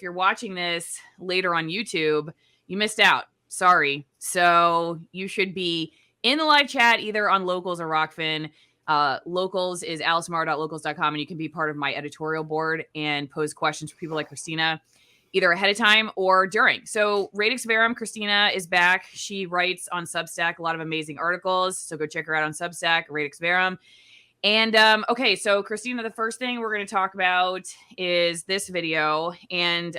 if you're watching this later on YouTube, you missed out. Sorry. So you should be in the live chat, either on Locals or ROKFIN. Locals is alismar.locals.com, and you can be part of my editorial board and pose questions for people like Christina, either ahead of time or during. So Radix Verum, Christina, is back. She writes on Substack a lot of amazing articles. So go check her out on Substack, Radix Verum. And okay, so Christina, the first thing we're going to talk about is this video. And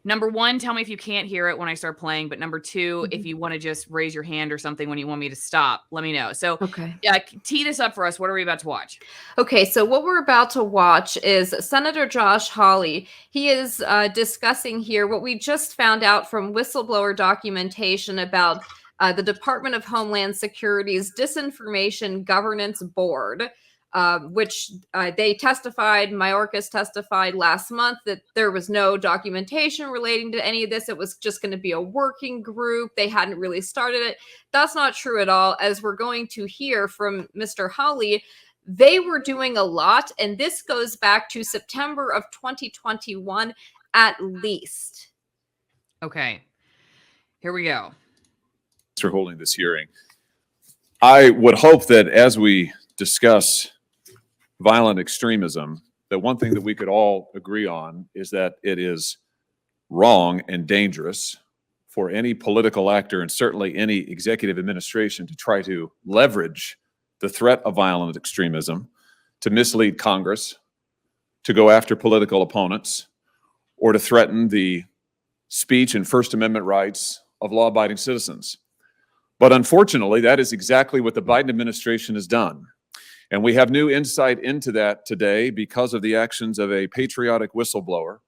number one, tell me if you can't hear it when I start playing. But number two, if you want to just raise your hand or something when you want me to stop, let me know. So tee this up for us. What are we about to watch? Okay, so what we're about to watch is Senator Josh Hawley. He is discussing here what we just found out from whistleblower documentation about the Department of Homeland Security's Disinformation Governance Board, which they testified, Mayorkas testified last month that there was no documentation relating to any of this. It was just going to be a working group. They hadn't really started it. That's not true at all. As we're going to hear from Mr. Hawley, they were doing a lot, and this goes back to September of 2021 at least. Okay, here we go. For holding this hearing. I would hope that as we discuss violent extremism, that one thing that we could all agree on is that it is wrong and dangerous for any political actor and certainly any executive administration to try to leverage the threat of violent extremism to mislead Congress, to go after political opponents, or to threaten the speech and First Amendment rights of law-abiding citizens. But unfortunately, that is exactly what the Biden administration has done. And we have new insight into that today because of the actions of a patriotic whistleblower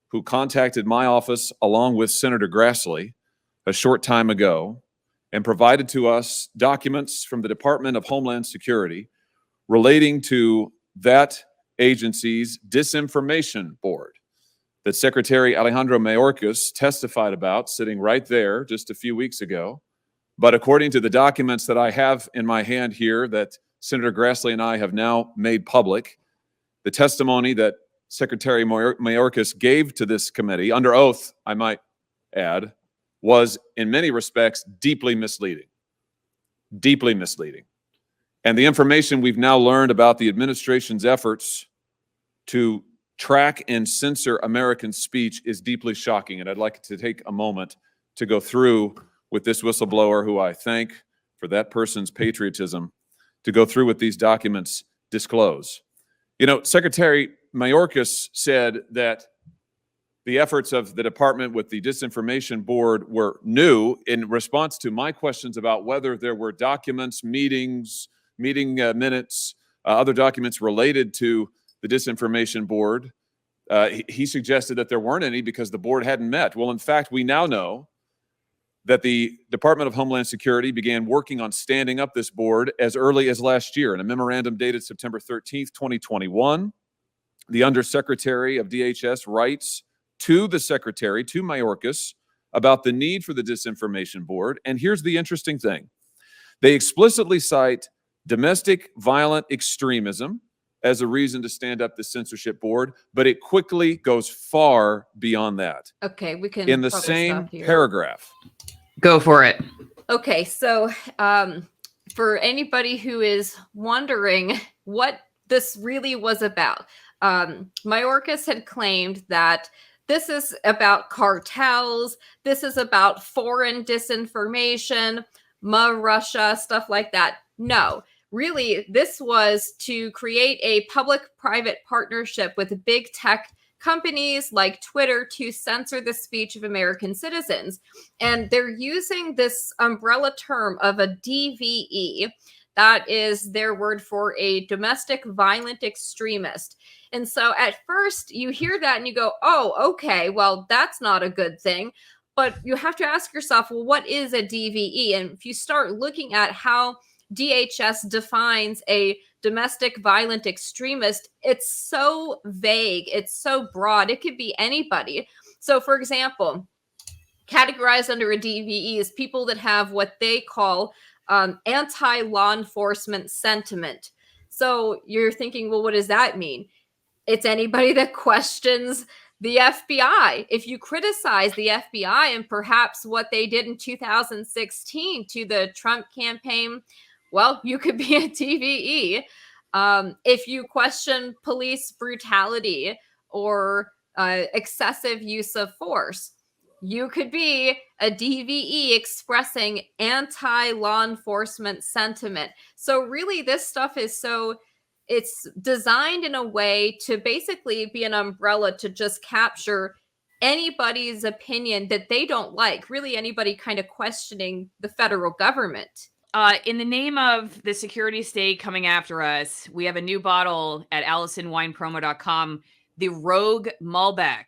who contacted my office along with Senator Grassley a short time ago and provided to us documents from the Department of Homeland Security relating to that agency's Disinformation Board that Secretary Alejandro Mayorkas testified about sitting right there just a few weeks ago. But according to the documents that I have in my hand here that Senator Grassley and I have now made public, the testimony that Secretary Mayorkas gave to this committee, under oath, I might add, was in many respects deeply misleading. Deeply misleading. And the information we've now learned about the administration's efforts to track and censor American speech is deeply shocking. And I'd like to take a moment to go through with this whistleblower, who I thank for that person's patriotism, to go through what these documents disclose. You know, Secretary Mayorkas said that the efforts of the department with the Disinformation Board were new in response to my questions about whether there were documents, meeting minutes, other documents related to the Disinformation Board. He suggested that there weren't any because the board hadn't met. Well, in fact, we now know that the Department of Homeland Security began working on standing up this board as early as last year. In a memorandum dated September 13th, 2021, the Undersecretary of DHS writes to the Secretary, to Mayorkas, about the need for the Disinformation Board. And here's the interesting thing. They explicitly cite domestic violent extremism as a reason to stand up the censorship board, but it quickly goes far beyond that. Okay, we can in the same paragraph. Go for it. Okay, so for anybody who is wondering what this really was about, Mayorkas had claimed that this is about cartels, this is about foreign disinformation, Russia, stuff like that. No, really, this was to create a public-private partnership with big tech companies like Twitter to censor the speech of American citizens. And they're using this umbrella term of a DVE. That is their word for a domestic violent extremist. And so at first you hear that and you go, oh, okay, well, that's not a good thing. But you have to ask yourself, well, what is a DVE? And if you start looking at how DHS defines a domestic violent extremist, it's so vague, it's so broad, it could be anybody. So for example, categorized under a DVE is people that have what they call anti-law enforcement sentiment. So you're thinking, well, what does that mean? It's anybody that questions the FBI. If you criticize the FBI and perhaps what they did in 2016 to the Trump campaign, well, you could be a DVE. If you question police brutality or excessive use of force, you could be a DVE expressing anti-law enforcement sentiment. So really, this stuff is it's designed in a way to basically be an umbrella to just capture anybody's opinion that they don't like, really anybody kind of questioning the federal government. In the name of the security state coming after us, we have a new bottle at AllisonWinePromo.com, the Rogue Malbec.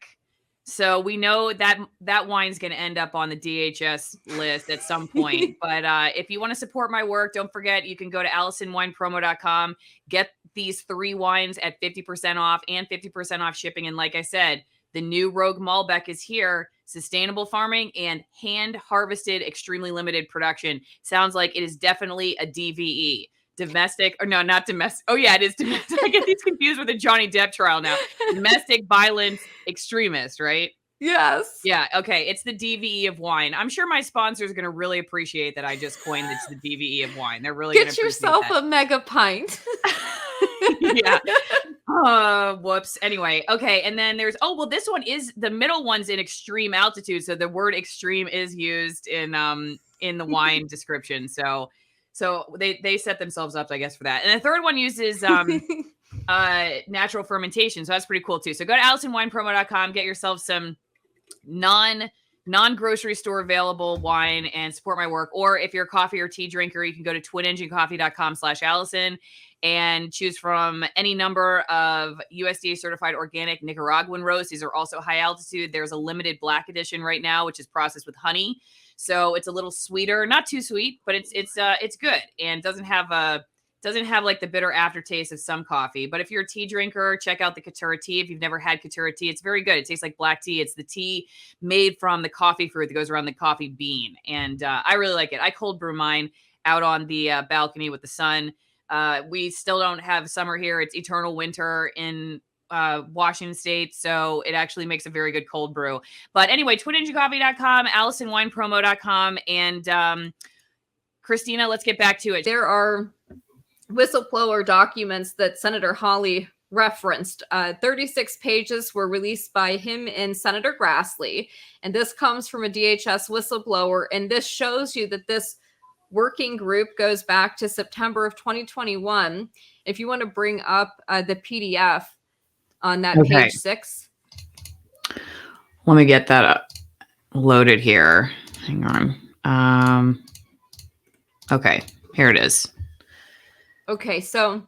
So we know that that wine's going to end up on the DHS list at some point. But if you want to support my work, don't forget, you can go to AllisonWinePromo.com, get these 3 wines at 50% off and 50% off shipping. And like I said, the new Rogue Malbec is here. Sustainable farming and hand-harvested, extremely limited production. Sounds like it is definitely a DVE. Domestic, or no, not domestic. Oh, yeah, it is domestic. I get these confused with the Johnny Depp trial now. Domestic violence extremist, right? Yes. Yeah, okay. It's the DVE of wine. I'm sure my sponsors are going to really appreciate that I just coined it's the DVE of wine. They're really going to get yourself a mega pint. Yeah. Whoops. Anyway, okay. And then there's, this one is, the middle one's in extreme altitude. So the word extreme is used in the wine description. So they set themselves up, I guess, for that. And the third one uses natural fermentation. So that's pretty cool too. So go to AllisonWinePromo.com, get yourself some non-grocery store available wine and support my work. Or if you're a coffee or tea drinker, you can go to twinenginecoffee.com/Allison and choose from any number of USDA certified organic Nicaraguan roasts. These are also high altitude. There's a limited black edition right now, which is processed with honey. So it's a little sweeter, not too sweet, but it's good and doesn't have like the bitter aftertaste of some coffee. But if you're a tea drinker, check out the Katura tea. If you've never had Katura tea, it's very good. It tastes like black tea. It's the tea made from the coffee fruit that goes around the coffee bean. And I really like it. I cold brew mine out on the balcony with the sun. We still don't have summer here. It's eternal winter in Washington State. So it actually makes a very good cold brew. But anyway, twinenginecoffee.com, AllisonWinePromo.com. And Christina, let's get back to it. There are whistleblower documents that Senator Hawley referenced. 36 pages were released by him and Senator Grassley. And this comes from a DHS whistleblower. And this shows you that this working group goes back to September of 2021. If you want to bring up the PDF on that page 6. Let me get that up, loaded here. Hang on. Okay, here it is. Okay, so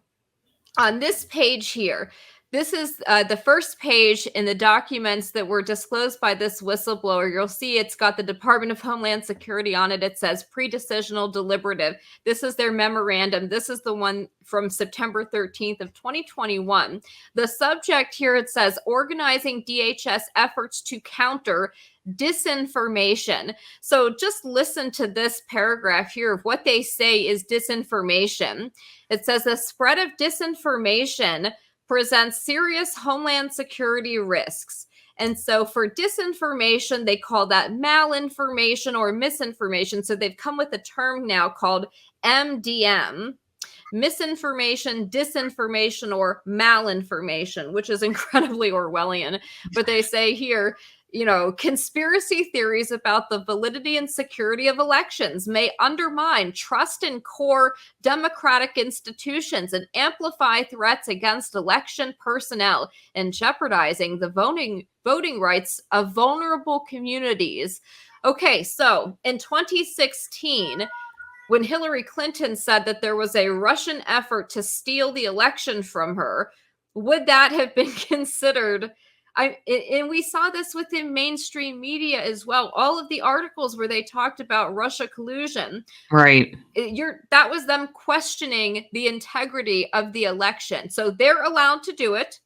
on this page here, this is the first page in the documents that were disclosed by this whistleblower. You'll see it's got the Department of Homeland Security on it. It says pre-decisional deliberative. This is their memorandum. This is the one from September 13th of 2021. The subject here, it says organizing DHS efforts to counter disinformation. So just listen to this paragraph here of what they say is disinformation. It says the spread of disinformation presents serious homeland security risks. And so for disinformation, they call that malinformation or misinformation. So they've come with a term now called MDM, misinformation, disinformation, or malinformation, which is incredibly Orwellian. But they say here, conspiracy theories about the validity and security of elections may undermine trust in core democratic institutions and amplify threats against election personnel and jeopardizing the voting rights of vulnerable communities. Okay, so in 2016, when Hillary Clinton said that there was a Russian effort to steal the election from her, would that have been considered? And we saw this within mainstream media as well. All of the articles where they talked about Russia collusion, right? That was them questioning the integrity of the election. So they're allowed to do it.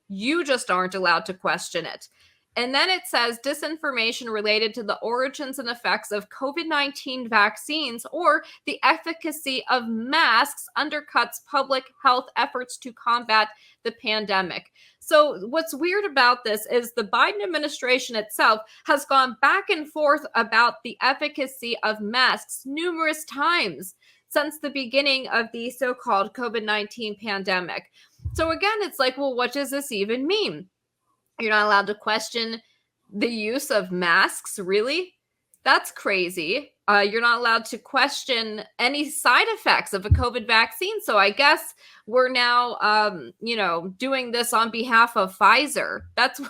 You just aren't allowed to question it. And then it says disinformation related to the origins and effects of COVID-19 vaccines or the efficacy of masks undercuts public health efforts to combat the pandemic. So what's weird about this is the Biden administration itself has gone back and forth about the efficacy of masks numerous times since the beginning of the so-called COVID-19 pandemic. So again, it's like, well, what does this even mean? You're not allowed to question the use of masks, really? That's crazy. You're not allowed to question any side effects of a COVID vaccine. So I guess we're now, doing this on behalf of Pfizer. That's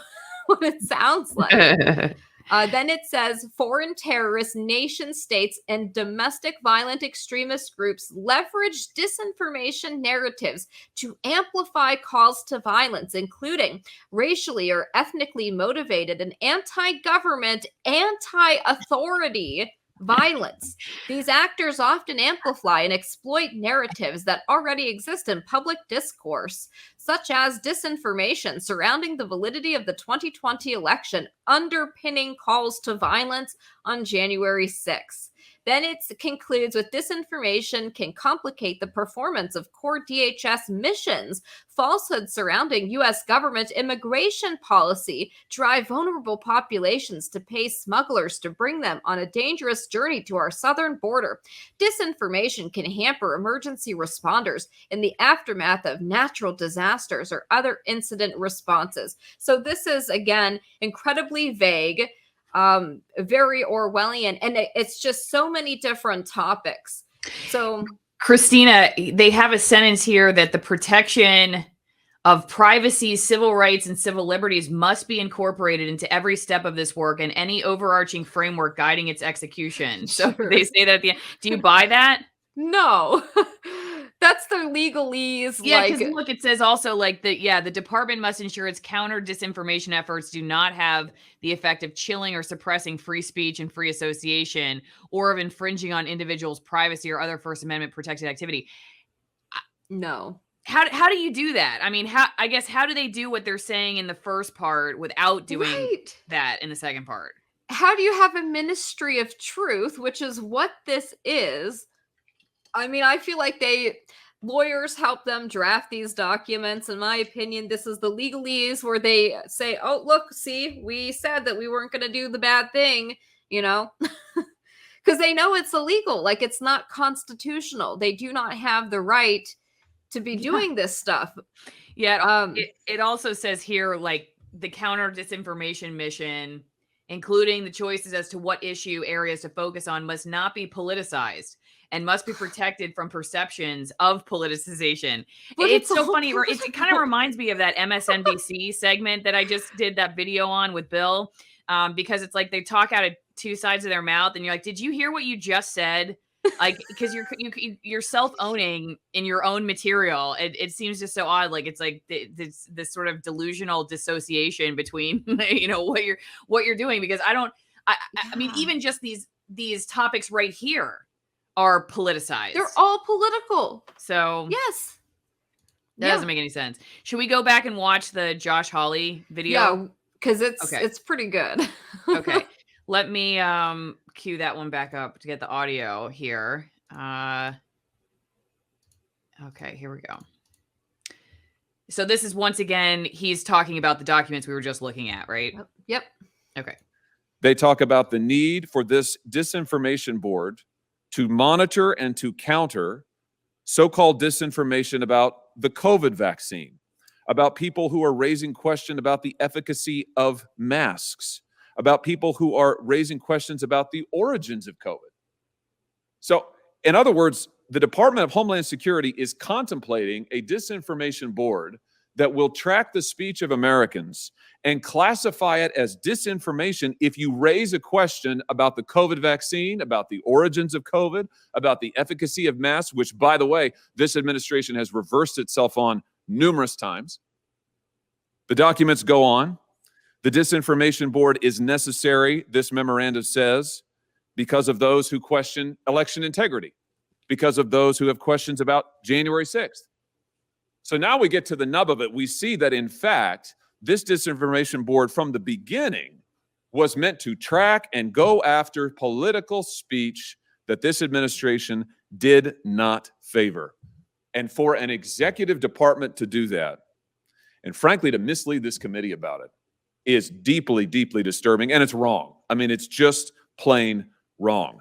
what it sounds like. Then it says foreign terrorists, nation states, and domestic violent extremist groups leverage disinformation narratives to amplify calls to violence, including racially or ethnically motivated and anti-government, anti-authority violence. These actors often amplify and exploit narratives that already exist in public discourse, such as disinformation surrounding the validity of the 2020 election, underpinning calls to violence on January 6th. Then it concludes with disinformation can complicate the performance of core DHS missions. Falsehoods surrounding U.S. government immigration policy drive vulnerable populations to pay smugglers to bring them on a dangerous journey to our southern border. Disinformation can hamper emergency responders in the aftermath of natural disasters or other incident responses. So this is, again, incredibly vague. Very Orwellian, and it's just so many different topics. So Christina, they have a sentence here that the protection of privacy, civil rights, and civil liberties must be incorporated into every step of this work and any overarching framework guiding its execution. So they say that at the end. Do you buy that? No. That's the legalese. Yeah, because look, it says also the department must ensure its counter disinformation efforts do not have the effect of chilling or suppressing free speech and free association or of infringing on individuals' privacy or other First Amendment protected activity. No. How do you do that? I mean, how do they do what they're saying in the first part without doing that in the second part? How do you have a ministry of truth, which is what this is? I mean, I feel like lawyers help them draft these documents. In my opinion, this is the legalese where they say, oh, look, see, we said that we weren't going to do the bad thing, because they know it's illegal. Like, it's not constitutional. They do not have the right to be doing this stuff. Yeah. It also says here, like, the counter disinformation mission, including the choices as to what issue areas to focus on, must not be politicized and must be protected from perceptions of politicization. But it's so funny. It kind of reminds me of that MSNBC segment that I just did that video on with Bill, because it's like they talk out of two sides of their mouth, and you're like, did you hear what you just said? Like, because you're self-owning in your own material. It seems just so odd. Like, it's like this sort of delusional dissociation between what you're doing, because I mean, even just these topics right here are politicized. They're all political. So yes, that doesn't make any sense. Should we go back and watch the Josh Hawley video? Yeah, because it's pretty good. Okay, let me cue that one back up to get the audio here. Okay, here we go. So this is, once again, he's talking about the documents we were just looking at, right? Yep. Okay. They talk about the need for this Disinformation Board to monitor and to counter so-called disinformation about the COVID vaccine, about people who are raising question about the efficacy of masks, about people who are raising questions about the origins of COVID. So, in other words, the Department of Homeland Security is contemplating a disinformation board that will track the speech of Americans and classify it as disinformation if you raise a question about the COVID vaccine, about the origins of COVID, about the efficacy of masks, which, by the way, this administration has reversed itself on numerous times. The documents go on. The Disinformation Board is necessary, this memorandum says, because of those who question election integrity, because of those who have questions about January 6th. So now we get to the nub of it. We see that, in fact, this Disinformation Board from the beginning was meant to track and go after political speech that this administration did not favor. And for an executive department to do that, and frankly, to mislead this committee about it, is deeply, deeply disturbing, and it's wrong. I mean, it's just plain wrong.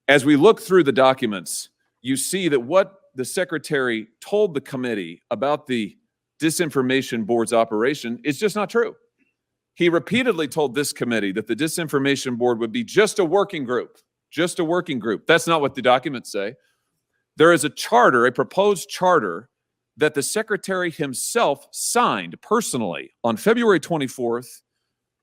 As we look through the documents, you see that what the secretary told the committee about the Disinformation Board's operation is just not true. He repeatedly told this committee that the Disinformation Board would be just a working group, just a working group. That's not what the documents say. There is a charter, a proposed charter, that the secretary himself signed personally on February 24th,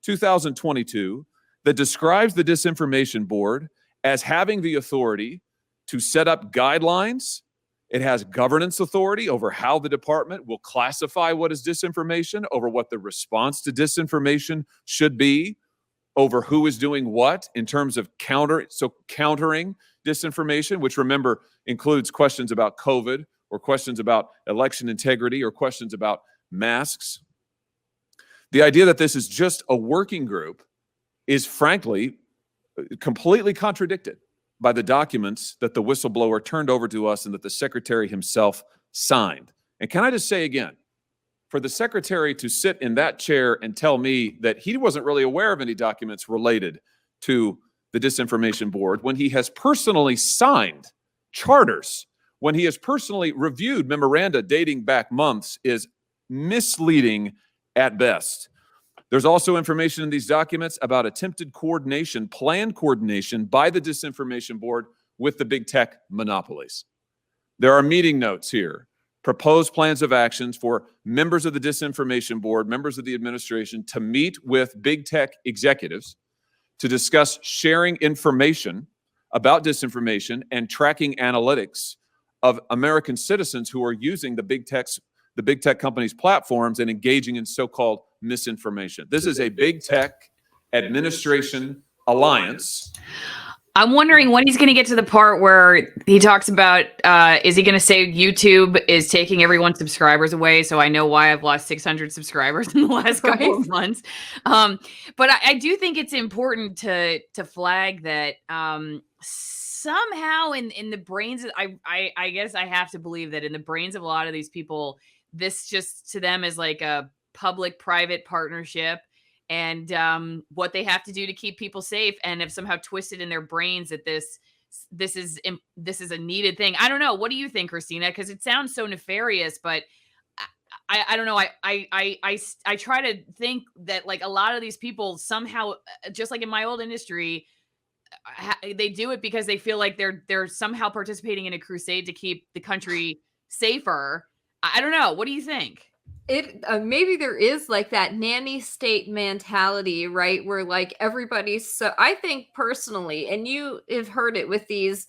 2022, that describes the Disinformation Board as having the authority to set up guidelines. It has governance authority over how the department will classify what is disinformation, over what the response to disinformation should be, over who is doing what in terms of countering disinformation, which, remember, includes questions about COVID or questions about election integrity or questions about masks. The idea that this is just a working group is, frankly, completely contradicted by the documents that the whistleblower turned over to us and that the secretary himself signed. And can I just say again, for the secretary to sit in that chair and tell me that he wasn't really aware of any documents related to the Disinformation Board when he has personally signed charters, when he has personally reviewed memoranda dating back months, is misleading at best. There's also information in these documents about attempted coordination, planned coordination by the Disinformation Board with the big tech monopolies. There are meeting notes here, proposed plans of actions for members of the Disinformation Board, members of the administration, to meet with big tech executives to discuss sharing information about disinformation and tracking analytics of American citizens who are using the big tech companies' platforms and engaging in so-called misinformation. This is a big tech administration alliance. I'm wondering when he's going to get to the part where he talks about, is he going to say YouTube is taking everyone's subscribers away? So I know why I've lost 600 subscribers in the last couple of months. But I do think it's important to flag that somehow in the brains, I guess I have to believe that in the brains of a lot of these people, this just to them is like a public-private partnership, and what they have to do to keep people safe, and have somehow twisted in their brains that this is a needed thing. I don't know. What do you think, Christina? Because it sounds so nefarious, but I don't know. I try to think that, like, a lot of these people somehow, just like in my old industry, they do it because they feel like they're somehow participating in a crusade to keep the country safer. I don't know. What do you think? Maybe there is like that nanny state mentality, right? Where like everybody's so, I think personally, and you have heard it with these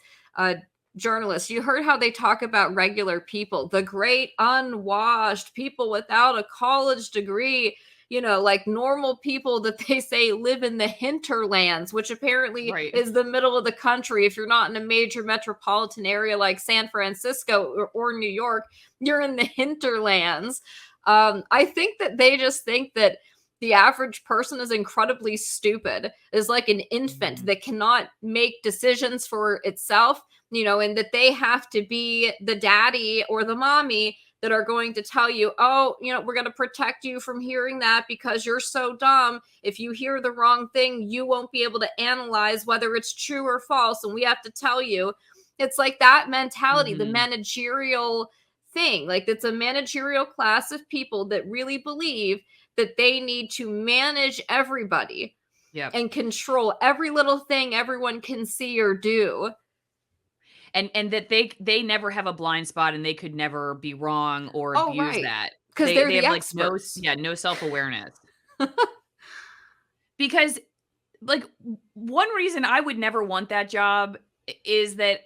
journalists, you heard how they talk about regular people, the great unwashed people without a college degree, you know, like normal people that they say live in the hinterlands, which apparently is the middle of the country. If you're not in a major metropolitan area like San Francisco or New York, you're in the hinterlands. I think that they just think that the average person is incredibly stupid, is like an infant that cannot make decisions for itself, you know, and that they have to be the daddy or the mommy that are going to tell you, oh, you know, we're going to protect you from hearing that because you're so dumb. If you hear the wrong thing, you won't be able to analyze whether it's true or false. And we have to tell you. It's like that mentality, the managerial thing. Like, it's a managerial class of people that really believe that they need to manage everybody and control every little thing everyone can see or do. And that they never have a blind spot, and they could never be wrong or abuse that, because they the have experts. like no self-awareness. Because, like, one reason I would never want that job is that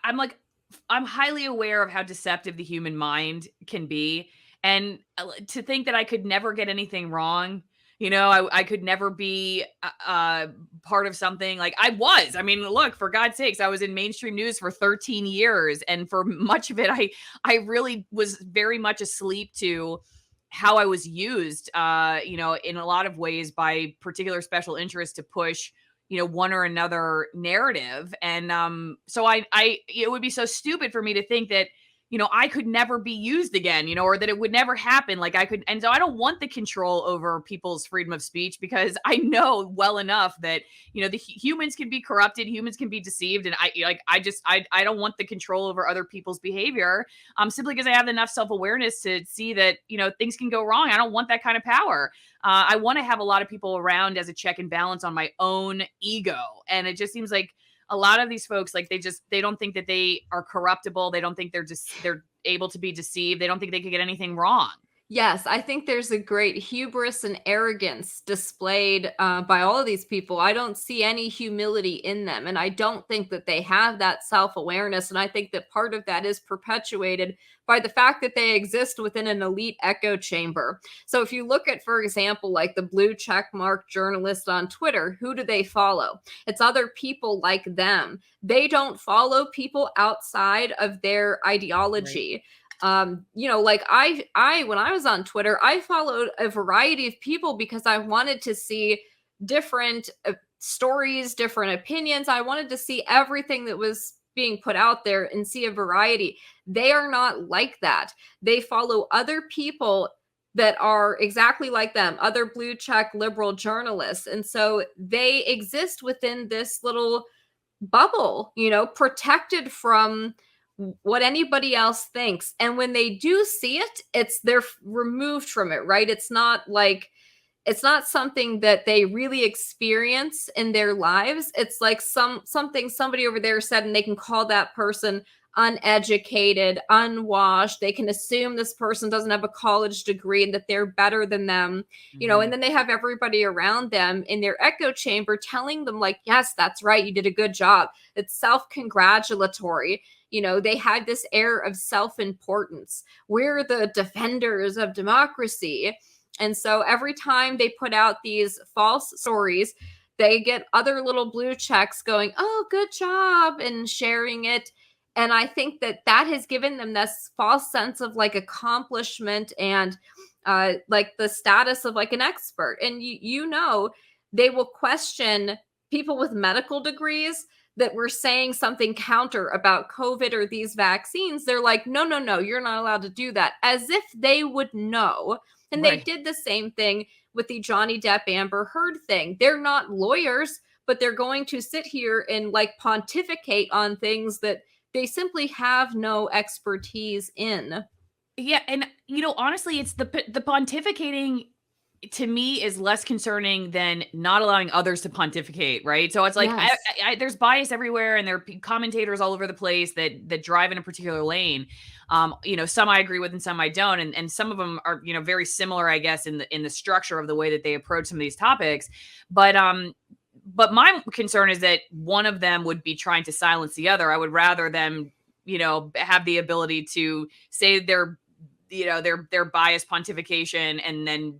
I'm highly aware of how deceptive the human mind can be, and to think that I could never get anything wrong. You know, I could never be part of something. Like I was. I mean, look, for God's sakes, I was in mainstream news for 13 years. And for much of it, I really was very much asleep to how I was used, in a lot of ways by particular special interests to push, one or another narrative. And so it would be so stupid for me to think that, I could never be used again, or that it would never happen. Like I could. And so I don't want the control over people's freedom of speech, because I know well enough that, the humans can be corrupted, humans can be deceived. And I don't want the control over other people's behavior, simply because I have enough self-awareness to see that, things can go wrong. I don't want that kind of power. I want to have a lot of people around as a check and balance on my own ego. And it just seems like a lot of these folks, like they don't think that they are corruptible. They don't think they're able to be deceived. They don't think they could get anything wrong. Yes, I think there's a great hubris and arrogance displayed by all of these people. I don't see any humility in them, and I don't think that they have that self-awareness. And I think that part of that is perpetuated by the fact that they exist within an elite echo chamber. So if you look at, for example, like the blue checkmark journalist on Twitter, who do they follow? It's other people like them. They don't follow people outside of their ideology. Right. Like I when I was on Twitter, I followed a variety of people because I wanted to see different stories, different opinions. I wanted to see everything that was being put out there and see a variety. They are not like that. They follow other people that are exactly like them, other blue check liberal journalists. And so they exist within this little bubble, protected from what anybody else thinks. And when they do see it, they're removed from it, right? It's not something that they really experience in their lives. It's like something somebody over there said, and they can call that person uneducated, unwashed. They can assume this person doesn't have a college degree and that they're better than them, and then they have everybody around them in their echo chamber telling them like, yes, that's right, you did a good job. It's self-congratulatory. They had this air of self-importance. We're the defenders of democracy. And so every time they put out these false stories, they get other little blue checks going, oh, good job, and sharing it. And I think that has given them this false sense of like accomplishment and like the status of like an expert. And they will question people with medical degrees that were saying something counter about COVID or these vaccines. They're like, no, you're not allowed to do that, as if they would know. And right. They did the same thing with the Johnny Depp Amber Heard thing. They're not lawyers, but they're going to sit here and like pontificate on things that they simply have no expertise in. Yeah. And, honestly, it's the pontificating to me is less concerning than not allowing others to pontificate, right? So it's like, yes. There's bias everywhere, and there are commentators all over the place that drive in a particular lane. Some I agree with and some I don't. And some of them are, very similar, I guess, in the structure of the way that they approach some of these topics. But my concern is that one of them would be trying to silence the other. I would rather them, have the ability to say their biased pontification, and then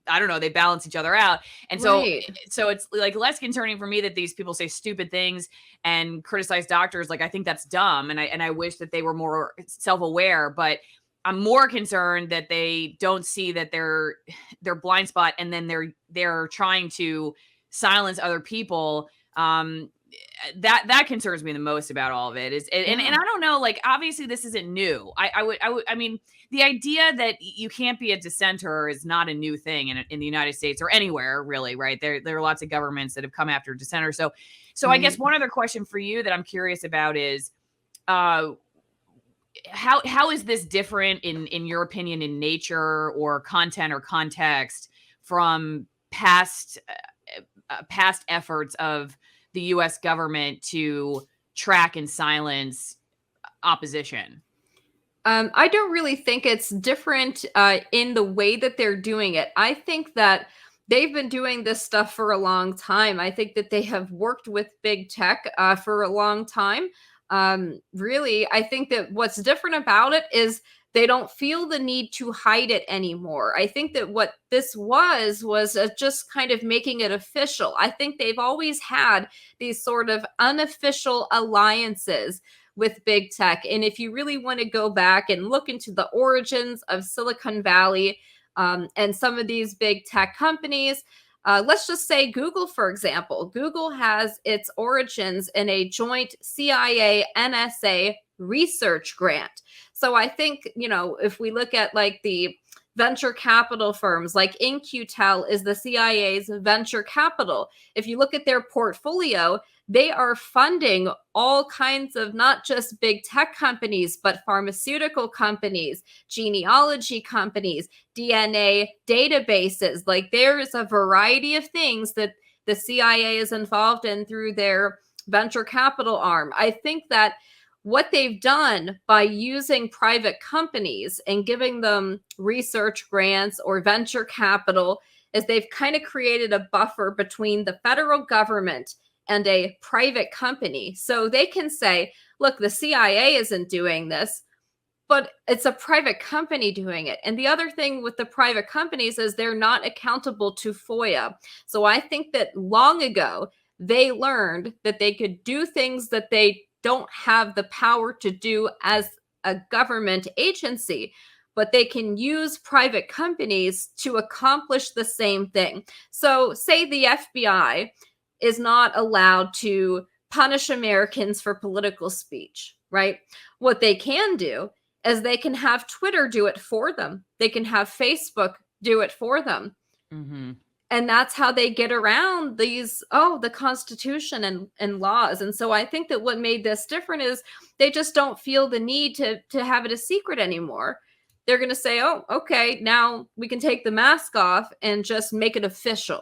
I don't know, they balance each other out. And so, right. So it's like less concerning for me that these people say stupid things and criticize doctors. Like, I think that's dumb. And I wish that they were more self-aware, but I'm more concerned that they don't see that their blind spot, and then they're trying to silence other people. That concerns me the most about all of it and I don't know, like, obviously this isn't new. I mean, the idea that you can't be a dissenter is not a new thing in the United States or anywhere really, right? There are lots of governments that have come after dissenters. So I guess one other question for you that I'm curious about is, how is this different in your opinion in nature or content or context from past efforts of the U.S. government to track and silence opposition? I don't really think it's different in the way that they're doing it. I think that they've been doing this stuff for a long time. I think that they have worked with big tech for a long time. Really, I think that what's different about it is they don't feel the need to hide it anymore. I think that what this was just kind of making it official. I think they've always had these sort of unofficial alliances with big tech. And if you really want to go back and look into the origins of Silicon Valley and some of these big tech companies, let's just say Google, for example. Google has its origins in a joint CIA-NSA research grant. So I think, if we look at like the venture capital firms, like In-Q-Tel is the CIA's venture capital. If you look at their portfolio, they are funding all kinds of not just big tech companies, but pharmaceutical companies, genealogy companies, DNA databases. Like there's a variety of things that the CIA is involved in through their venture capital arm. I think that what they've done by using private companies and giving them research grants or venture capital is they've kind of created a buffer between the federal government and a private company. So they can say, look, the CIA isn't doing this, but it's a private company doing it. And the other thing with the private companies is they're not accountable to FOIA. So I think that long ago, they learned that they could do things that they don't have the power to do as a government agency, but they can use private companies to accomplish the same thing. So say the FBI is not allowed to punish Americans for political speech, right? What they can do is they can have Twitter do it for them. They can have Facebook do it for them. Mm-hmm. And that's how they get around these, the Constitution and laws. And so I think that what made this different is they just don't feel the need to have it a secret anymore. They're going to say, oh, okay, now we can take the mask off and just make it official.